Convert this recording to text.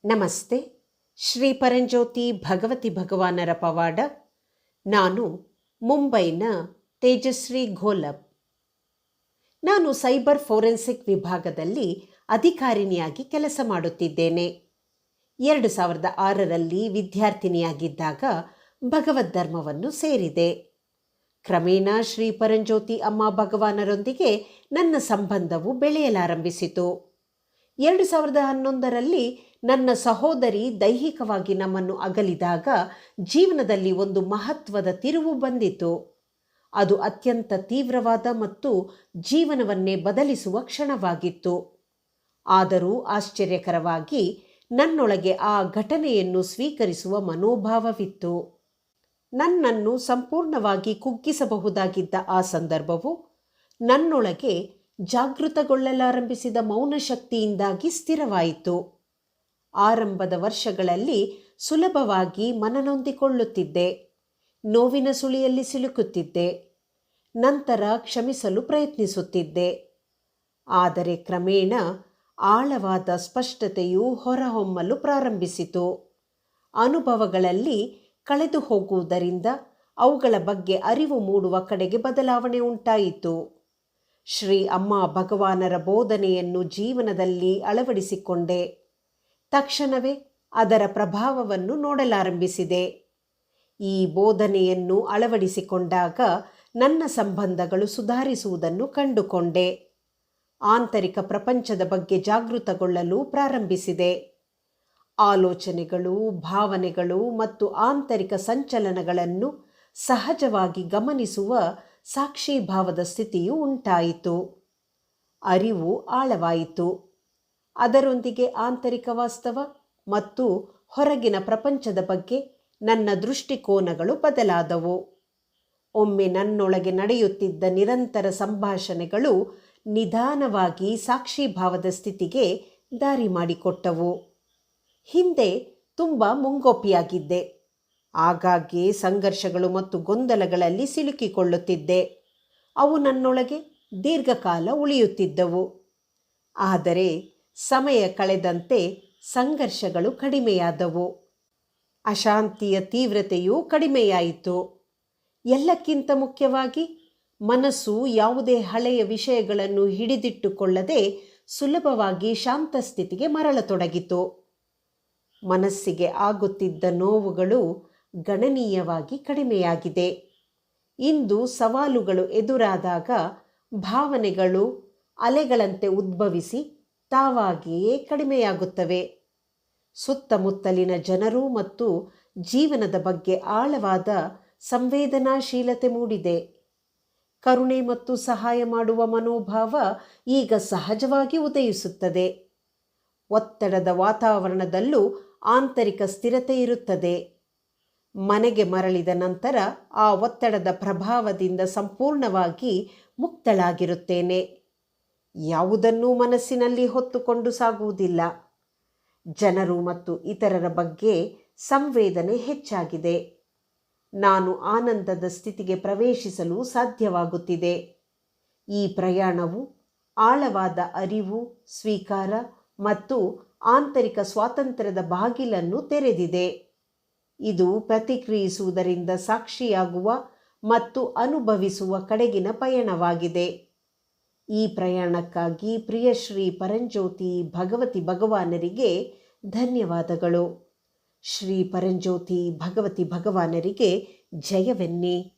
ನಮಸ್ತೆ. ಶ್ರೀ ಪರಂಜ್ಯೋತಿ ಭಗವತಿ ಭಗವಾನರ ಪವಾಡ. ನಾನು ಮುಂಬೈನ ತೇಜಸ್ವಿ ಘೋಲಪ್. ನಾನು ಸೈಬರ್ ಫೋರೆನ್ಸಿಕ್ ವಿಭಾಗದಲ್ಲಿ ಅಧಿಕಾರಿನಿಯಾಗಿ ಕೆಲಸ ಮಾಡುತ್ತಿದ್ದೇನೆ. 2006ರಲ್ಲಿ ವಿದ್ಯಾರ್ಥಿನಿಯಾಗಿದ್ದಾಗ ಭಗವದ್ ಧರ್ಮವನ್ನು ಸೇರಿದೆ. ಕ್ರಮೇಣ ಶ್ರೀ ಪರಂಜ್ಯೋತಿ ಅಮ್ಮ ಭಗವಾನರೊಂದಿಗೆ ನನ್ನ ಸಂಬಂಧವು ಬೆಳೆಯಲಾರಂಭಿಸಿತು. 2011ರಲ್ಲಿ ನನ್ನ ಸಹೋದರಿ ದೈಹಿಕವಾಗಿ ನಮ್ಮನ್ನು ಅಗಲಿದಾಗ ಜೀವನದಲ್ಲಿ ಒಂದು ಮಹತ್ವದ ತಿರುವು ಬಂದಿತು. ಅದು ಅತ್ಯಂತ ತೀವ್ರವಾದ ಮತ್ತು ಜೀವನವನ್ನೇ ಬದಲಿಸುವ ಕ್ಷಣವಾಗಿತ್ತು. ಆದರೂ ಆಶ್ಚರ್ಯಕರವಾಗಿ ನನ್ನೊಳಗೆ ಆ ಘಟನೆಯನ್ನು ಸ್ವೀಕರಿಸುವ ಮನೋಭಾವವಿತ್ತು. ನನ್ನನ್ನು ಸಂಪೂರ್ಣವಾಗಿ ಕುಗ್ಗಿಸಬಹುದಾಗಿದ್ದ ಆ ಸಂದರ್ಭವು ನನ್ನೊಳಗೆ ಜಾಗೃತಗೊಳ್ಳಲಾರಂಭಿಸಿದ ಮೌನ ಶಕ್ತಿಯಿಂದಾಗಿ ಸ್ಥಿರವಾಯಿತು. ಆರಂಭದ ವರ್ಷಗಳಲ್ಲಿ ಸುಲಭವಾಗಿ ಮನನೊಂದಿಕೊಳ್ಳುತ್ತಿದ್ದೆ, ನೋವಿನ ಸುಳಿಯಲ್ಲಿ ಸಿಲುಕುತ್ತಿದ್ದೆ, ನಂತರ ಕ್ಷಮಿಸಲು ಪ್ರಯತ್ನಿಸುತ್ತಿದ್ದೆ. ಆದರೆ ಕ್ರಮೇಣ ಆಳವಾದ ಸ್ಪಷ್ಟತೆಯು ಹೊರಹೊಮ್ಮಲು ಪ್ರಾರಂಭಿಸಿತು. ಅನುಭವಗಳಲ್ಲಿ ಕಳೆದು ಹೋಗುವುದರಿಂದ ಅವುಗಳ ಬಗ್ಗೆ ಅರಿವು ಮೂಡುವ ಕಡೆಗೆ ಬದಲಾವಣೆ ಉಂಟಾಯಿತು. ಶ್ರೀ ಅಮ್ಮ ಭಗವಾನರ ಬೋಧನೆಯನ್ನು ಜೀವನದಲ್ಲಿ ಅಳವಡಿಸಿಕೊಂಡೆ. ತಕ್ಷಣವೇ ಅದರ ಪ್ರಭಾವವನ್ನು ನೋಡಲಾರಂಭಿಸಿದೆ. ಈ ಬೋಧನೆಯನ್ನು ಅಳವಡಿಸಿಕೊಂಡಾಗ ನನ್ನ ಸಂಬಂಧಗಳು ಸುಧಾರಿಸುವುದನ್ನು ಕಂಡುಕೊಂಡೆ. ಆಂತರಿಕ ಪ್ರಪಂಚದ ಬಗ್ಗೆ ಜಾಗೃತಗೊಳ್ಳಲು ಪ್ರಾರಂಭಿಸಿದೆ. ಆಲೋಚನೆಗಳು, ಭಾವನೆಗಳು ಮತ್ತು ಆಂತರಿಕ ಸಂಚಲನಗಳನ್ನು ಸಹಜವಾಗಿ ಗಮನಿಸುವ ಸಾಕ್ಷೀಭಾವದ ಸ್ಥಿತಿಯು ಉಂಟಾಯಿತು. ಅರಿವು ಆಳವಾಯಿತು. ಅದರೊಂದಿಗೆ ಆಂತರಿಕ ವಾಸ್ತವ ಮತ್ತು ಹೊರಗಿನ ಪ್ರಪಂಚದ ಬಗ್ಗೆ ನನ್ನ ದೃಷ್ಟಿಕೋನಗಳು ಬದಲಾದವು. ಒಮ್ಮೆ ನನ್ನೊಳಗೆ ನಡೆಯುತ್ತಿದ್ದ ನಿರಂತರ ಸಂಭಾಷಣೆಗಳು ನಿಧಾನವಾಗಿ ಸಾಕ್ಷೀಭಾವದ ಸ್ಥಿತಿಗೆ ದಾರಿ ಮಾಡಿಕೊಟ್ಟವು. ಹಿಂದೆ ತುಂಬ ಮುಂಗೋಪಿಯಾಗಿದ್ದೆ. ಆಗಾಗ್ಗೆ ಸಂಘರ್ಷಗಳು ಮತ್ತು ಗೊಂದಲಗಳಲ್ಲಿ ಸಿಲುಕಿಕೊಳ್ಳುತ್ತಿದ್ದೆ. ಅವು ನನ್ನೊಳಗೆ ದೀರ್ಘಕಾಲ ಉಳಿಯುತ್ತಿದ್ದವು. ಆದರೆ ಸಮಯ ಕಳೆದಂತೆ ಸಂಘರ್ಷಗಳು ಕಡಿಮೆಯಾದವು. ಅಶಾಂತಿಯ ತೀವ್ರತೆಯೂ ಕಡಿಮೆಯಾಯಿತು. ಎಲ್ಲಕ್ಕಿಂತ ಮುಖ್ಯವಾಗಿ ಮನಸ್ಸು ಯಾವುದೇ ಹಳೆಯ ವಿಷಯಗಳನ್ನು ಹಿಡಿದಿಟ್ಟುಕೊಳ್ಳದೆ ಸುಲಭವಾಗಿ ಶಾಂತ ಸ್ಥಿತಿಗೆ ಮರಳತೊಡಗಿತು. ಮನಸ್ಸಿಗೆ ಆಗುತ್ತಿದ್ದ ನೋವುಗಳು ಗಣನೀಯವಾಗಿ ಕಡಿಮೆಯಾಗಿದೆ. ಇಂದು ಸವಾಲುಗಳು ಎದುರಾದಾಗ ಭಾವನೆಗಳು ಅಲೆಗಳಂತೆ ಉದ್ಭವಿಸಿ ತಾವಾಗಿಯೇ ಕಡಿಮೆಯಾಗುತ್ತವೆ. ಸುತ್ತಮುತ್ತಲಿನ ಜನರು ಮತ್ತು ಜೀವನದ ಬಗ್ಗೆ ಆಳವಾದ ಸಂವೇದನಾಶೀಲತೆ ಮೂಡಿದೆ. ಕರುಣೆ ಮತ್ತು ಸಹಾಯ ಮಾಡುವ ಮನೋಭಾವ ಈಗ ಸಹಜವಾಗಿ ಉದಯಿಸುತ್ತದೆ. ಒತ್ತಡದ ವಾತಾವರಣದಲ್ಲೂ ಆಂತರಿಕ ಸ್ಥಿರತೆ ಇರುತ್ತದೆ. ಮನೆಗೆ ಮರಳಿದ ನಂತರ ಆ ಒತ್ತಡದ ಪ್ರಭಾವದಿಂದ ಸಂಪೂರ್ಣವಾಗಿ ಮುಕ್ತಳಾಗಿರುತ್ತೇನೆ. ಯಾವುದನ್ನೂ ಮನಸ್ಸಿನಲ್ಲಿ ಹೊತ್ತುಕೊಂಡು ಸಾಗುವುದಿಲ್ಲ. ಜನರು ಮತ್ತು ಇತರರ ಬಗ್ಗೆ ಸಂವೇದನೆ ಹೆಚ್ಚಾಗಿದೆ. ನಾನು ಆನಂದದ ಸ್ಥಿತಿಗೆ ಪ್ರವೇಶಿಸಲು ಸಾಧ್ಯವಾಗುತ್ತಿದೆ. ಈ ಪ್ರಯಾಣವು ಆಳವಾದ ಅರಿವು, ಸ್ವೀಕಾರ ಮತ್ತು ಆಂತರಿಕ ಸ್ವಾತಂತ್ರ್ಯದ ಬಾಗಿಲನ್ನು ತೆರೆದಿದೆ. ಇದು ಪ್ರತಿಕ್ರಿಯಿಸುವುದರಿಂದ ಸಾಕ್ಷಿಯಾಗುವ ಮತ್ತು ಅನುಭವಿಸುವ ಕಡೆಗಿನ ಪಯಣವಾಗಿದೆ. ಈ ಪ್ರಯಾಣಕ್ಕಾಗಿ ಪ್ರಿಯ ಶ್ರೀ ಪರಂಜ್ಯೋತಿ ಭಗವತಿ ಭಗವಾನರಿಗೆ ಧನ್ಯವಾದಗಳು. ಶ್ರೀ ಪರಂಜ್ಯೋತಿ ಭಗವತಿ ಭಗವಾನರಿಗೆ ಜಯವೆನ್ನಿ.